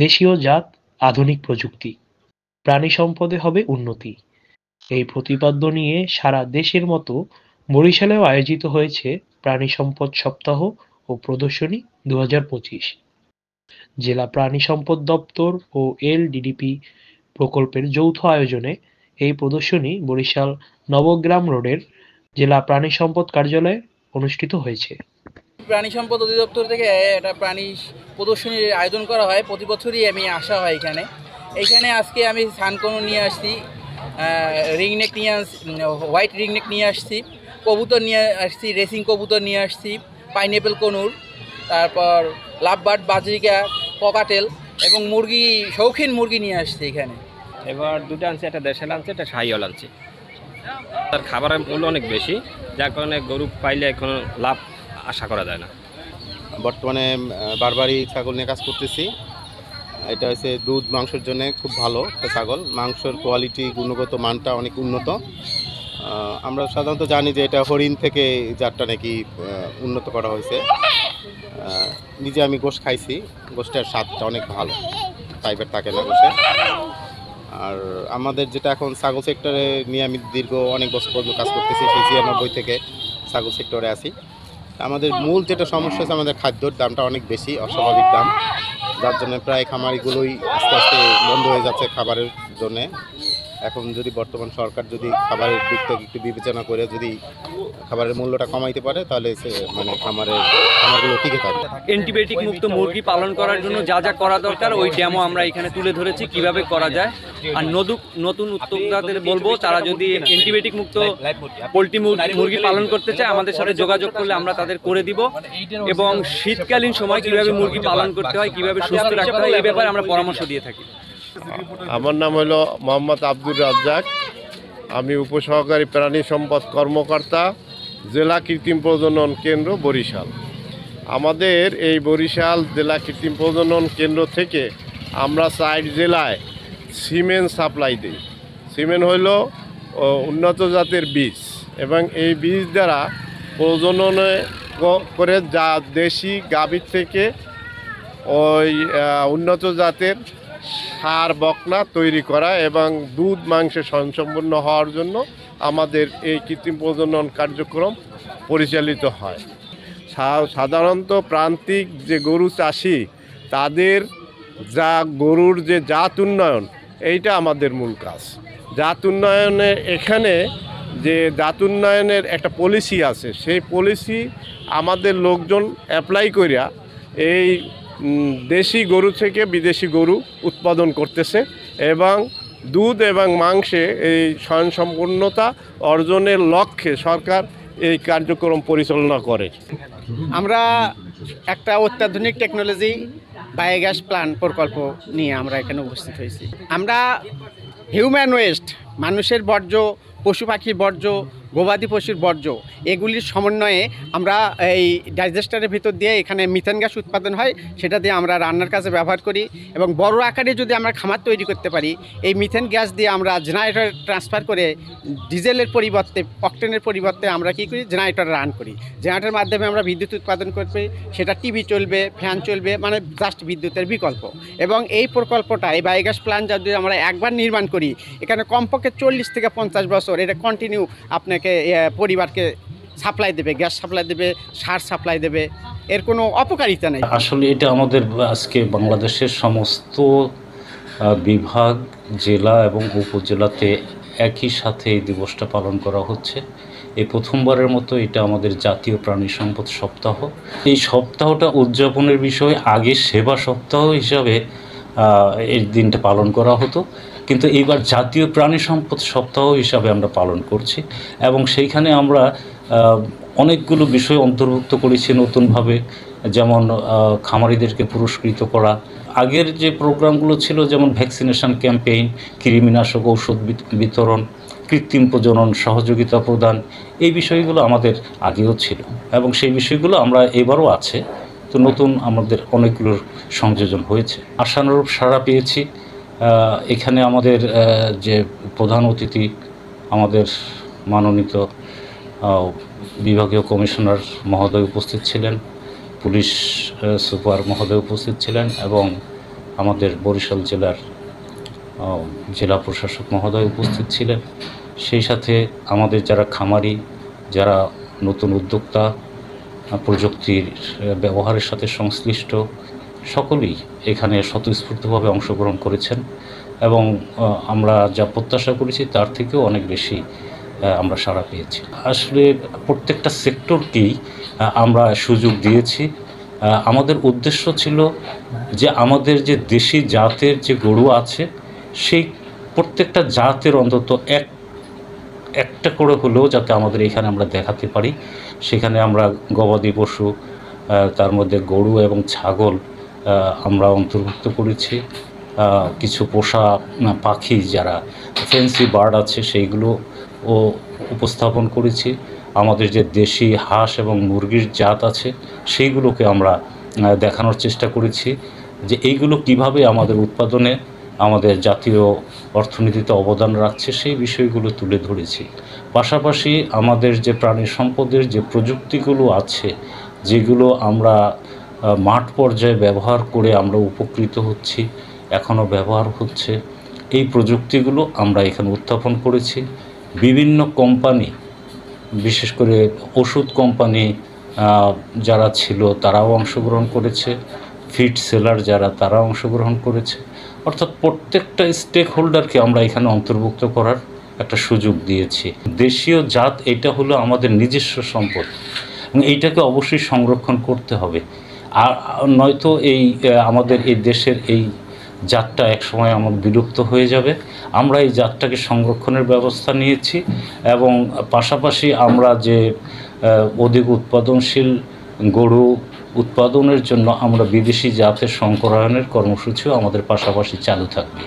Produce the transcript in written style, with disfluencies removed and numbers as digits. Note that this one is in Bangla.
দেশীয় জাত, আধুনিক প্রযুক্তি, প্রাণী সম্পদে হবে উন্নতি। এই প্রতিপাদ্য নিয়ে সারা দেশের মতো বরিশালেও আয়োজিত হয়েছে প্রাণী সম্পদ সপ্তাহ ও প্রদর্শনী 2025। জেলা প্রাণী সম্পদ দপ্তর ও এলডিডিপি প্রকল্পের যৌথ আয়োজনে এই প্রদর্শনী বরিশাল নবগ্রাম রোডের জেলা প্রাণী সম্পদ কার্যালয়ে অনুষ্ঠিত হয়েছে। প্রাণী সম্পদ অধিদপ্তর থেকে একটা প্রাণী প্রদর্শনীর আয়োজন করা হয়, প্রতি বছরই আমি আসা হয় এইখানে আজকে আমি সানকনু নিয়ে আসছি, রিংনেক নিয়ে হোয়াইট রিংনেক নিয়ে আসছি, কবুতর নিয়ে আসছি, রেসিং কবুতর নিয়ে আসছি, পাইনঅ্যাপেল কনুর, তারপর লাভবার্ড, বাজরিকা, ককাটেল এবং মুরগি, শৌখিন মুরগি নিয়ে আসছি এখানে। এবার দুটো আনছে, একটা দেশাল আনছে, একটা শাহিওয়াল আনছে। তার খাবারের মূল্য অনেক বেশি, যার কারণে গরু পাইলে এখন লাভ আশা করা যায় না। বর্তমানে বারবারই ছাগল নিয়ে কাজ করতেছি। এটা হচ্ছে দুধ মাংসের জন্য খুব ভালো একটা ছাগল। মাংসের কোয়ালিটি, গুণগত মানটা অনেক উন্নত। আমরা সাধারণত জানি যে এটা হরিণ থেকে জাতটা নাকি উন্নত করা হয়েছে। নিজে আমি গোশত খাইছি, গোশতের স্বাদটা অনেক ভালো, টাইপের থাকে না গোশে। আর আমাদের যেটা এখন ছাগল সেক্টরে নিয়ে আমি দীর্ঘ অনেক বছর পর্যন্ত কাজ করতেছি, সেই 96 থেকে ছাগল সেক্টরে আছি। আমাদের মূল যেটা সমস্যা হচ্ছে আমাদের খাদ্যর দামটা অনেক বেশি, অস্বাভাবিক দাম, যার জন্য প্রায় খামারিগুলোই আস্তে আস্তে বন্ধ হয়ে যাচ্ছে খাবারের জন্যে। এখন যদি বর্তমান সরকার যদি খাবারের দিক থেকে একটু বিবেচনা করে যদি খাবারের মূল্যটা কমাইতে পারে, তাহলে মানে খামারগুলো টিকে থাকবে। অ্যান্টিবায়োটিক মুক্ত মুরগি পালন করার জন্য যা যা করা দরকার ওই ডেমো আমরা এখানে তুলে ধরেছি কিভাবে করা যায়। আর নতুন উদ্যোক্তাদের বলবো, তারা যদি অ্যান্টিবায়োটিক মুক্ত পোলট্রি মুরগি পালন করতে চায় আমাদের সাথে যোগাযোগ করলে আমরা তাদের করে দিব। এবং শীতকালীন সময় কিভাবে মুরগি পালন করতে হয়, কিভাবে সুস্থ রাখতে হয়, এই ব্যাপারে আমরা পরামর্শ দিয়ে থাকি। আমার নাম হলো মোহাম্মদ আব্দুর রাজ্জাক। আমি উপসহকারী প্রাণী সম্পদ কর্মকর্তা, জেলা কৃত্রিম প্রজনন কেন্দ্র বরিশাল। আমাদের এই বরিশাল জেলা কৃত্রিম প্রজনন কেন্দ্র থেকে আমরা 4 জেলায় সিমেন্ট সাপ্লাই দিই। সিমেন্ট হইল উন্নত জাতের বীজ, এবং এই বীজ দ্বারা প্রজনন করে যা দেশি গাভীর থেকে ওই উন্নত জাতের ষাঁড় বকনা তৈরি করা এবং দুধ মাংসে স্বয়ংসম্পূর্ণ হওয়ার জন্য আমাদের এই কৃত্রিম প্রজনন কার্যক্রম পরিচালিত হয়। সাধারণত প্রান্তিক যে গরু চাষি, তাদের যা গরুর যে জাত উন্নয়ন, এইটা আমাদের মূল কাজ। জাত উন্নয়নে এখানে যে জাত উন্নয়নের একটা পলিসি আছে, সেই পলিসি আমাদের লোকজন অ্যাপ্লাই করিয়া এই দেশি গরু থেকে বিদেশি গরু উৎপাদন করতেছে এবং দুধ এবং মাংসে এই স্বয়ংসম্পূর্ণতা অর্জনের লক্ষ্যে সরকার এই কার্যক্রম পরিচালনা করে। আমরা একটা অত্যাধুনিক টেকনোলজি বায়োগ্যাস প্ল্যান্ট প্রকল্প নিয়ে আমরা এখানে উপস্থিত হয়েছি। আমরা হিউম্যান ওয়েস্ট, মানুষের বর্জ্য, পশু পাখির বর্জ্য, গবাদি পশুর বর্জ্য, এগুলির সমন্বয়ে আমরা এই ডাইজেস্টারের ভিতর দিয়ে এখানে মিথেন গ্যাস উৎপাদন হয়, সেটা দিয়ে আমরা রান্নার কাজে ব্যবহার করি। এবং বড় আকারে যদি আমরা খামার তৈরি করতে পারি, এই মিথেন গ্যাস দিয়ে আমরা জেনারেটর ট্রান্সফার করে ডিজেলের পরিবর্তে, অকটেনের পরিবর্তে আমরা কী করি, জেনারেটর রান করি। জেনারেটরের মাধ্যমে আমরা বিদ্যুৎ উৎপাদন করতে, সেটা টিভি চলবে, ফ্যান চলবে, মানে জাস্ট বিদ্যুতের বিকল্প। এবং এই প্রকল্পটা, এই বায়োগ্যাস প্ল্যান্ট যদি আমরা একবার নির্মাণ করি, এখানে কমপক্ষে 40 থেকে 50 বছর এটা কন্টিনিউ আপনাকে পরিবারকে সাপ্লাই দেবে, গ্যাস সাপ্লাই দেবে, সার সাপ্লাই দেবে, এর কোনো অপকারিতা নেই। আসলে এটা আমাদের আজকে বাংলাদেশের সমস্ত বিভাগ, জেলা এবং উপজেলাতে একই সাথে এই দিবসটা পালন করা হচ্ছে। এই প্রথমবারের মতো এটা আমাদের জাতীয় প্রাণী সম্পদ সপ্তাহ। এই সপ্তাহটা উদযাপনের বিষয়ে আগে সেবা সপ্তাহ হিসাবে এই দিনটা পালন করা হতো, কিন্তু এইবার জাতীয় প্রাণী সম্পদ সপ্তাহ হিসাবে আমরা পালন করছি। এবং সেইখানে আমরা অনেকগুলো বিষয় অন্তর্ভুক্ত করেছি নতুনভাবে, যেমন খামারিদেরকে পুরস্কৃত করা। আগের যে প্রোগ্রামগুলো ছিল, যেমন ভ্যাকসিনেশন ক্যাম্পেইন, কৃমিনাশক ঔষধ বিতরণ, কৃত্রিম প্রজনন সহযোগিতা প্রদান, এই বিষয়গুলো আমাদের আগেও ছিল এবং সেই বিষয়গুলো আমরা এবারও আছে। তো নতুন আমাদের অনেকগুলোর সংযোজন হয়েছে, আশানুরূপ সাড়া পেয়েছি। এখানে আমাদের যে প্রধান অতিথি, আমাদের মাননীত বিভাগীয় কমিশনার মহোদয় উপস্থিত ছিলেন, পুলিশ সুপার মহোদয় উপস্থিত ছিলেন এবং আমাদের বরিশাল জেলার জেলা প্রশাসক মহোদয় উপস্থিত ছিলেন। সেই সাথে আমাদের যারা খামারি, যারা নতুন উদ্যোক্তা, প্রযুক্তির ব্যবহারের সাথে সংশ্লিষ্ট সকলেই এখানে স্বতঃস্ফূর্তভাবে অংশগ্রহণ করেছেন এবং আমরা যা প্রত্যাশা করেছি তার থেকেও অনেক বেশি আমরা সাড়া পেয়েছি। আসলে প্রত্যেকটা সেক্টরকেই আমরা সুযোগ দিয়েছি। আমাদের উদ্দেশ্য ছিল যে আমাদের যে দেশি জাতের যে গরু আছে সেই প্রত্যেকটা জাতের অন্তত একটা করে হলেও যাতে আমাদের এখানে আমরা দেখাতে পারি। সেখানে আমরা গবাদি পশু, তার মধ্যে গরু এবং ছাগল আমরা অন্তর্ভুক্ত করেছি। কিছু পোষা পাখি যারা ফেন্সি বার্ড আছে সেইগুলো উপস্থাপন করেছি। আমাদের যে দেশি হাঁস এবং মুরগির জাত আছে সেইগুলোকে আমরা দেখানোর চেষ্টা করেছি যে এইগুলো কিভাবে আমাদের উৎপাদনে আমাদের জাতীয় অর্থনীতিতে অবদান রাখছে সেই বিষয়গুলো তুলে ধরেছি। পাশাপাশি আমাদের যে প্রাণী সম্পদের যে প্রযুক্তিগুলো আছে যেগুলো আমরা মাঠ পর্যায়ে ব্যবহার করে আমরা উপকৃত হচ্ছি, এখনও ব্যবহার হচ্ছে, এই প্রযুক্তিগুলো আমরা এখানে উত্থাপন করেছি। বিভিন্ন কোম্পানি, বিশেষ করে ওষুধ কোম্পানি যারা ছিল তারাও অংশগ্রহণ করেছে, ফিড সেলার যারা তারা অংশগ্রহণ করেছে। অর্থাৎ প্রত্যেকটা স্টেক হোল্ডারকে আমরা এখানে অন্তর্ভুক্ত করার একটা সুযোগ দিয়েছি। দেশীয় জাত এটা হলো আমাদের নিজস্ব সম্পদ এবং এইটাকে অবশ্যই সংরক্ষণ করতে হবে। আর নয়তো আমাদের এই দেশের এই জাতটা একসময় আমাদের বিলুপ্ত হয়ে যাবে। আমরা এই জাতটাকে সংরক্ষণের ব্যবস্থা নিয়েছি এবং পাশাপাশি আমরা যে অধিক উৎপাদনশীল গরু উৎপাদনের জন্য আমরা বিদেশি জাতের সংকরায়নের কর্মসূচিও আমাদের পাশাপাশি চালু থাকবে।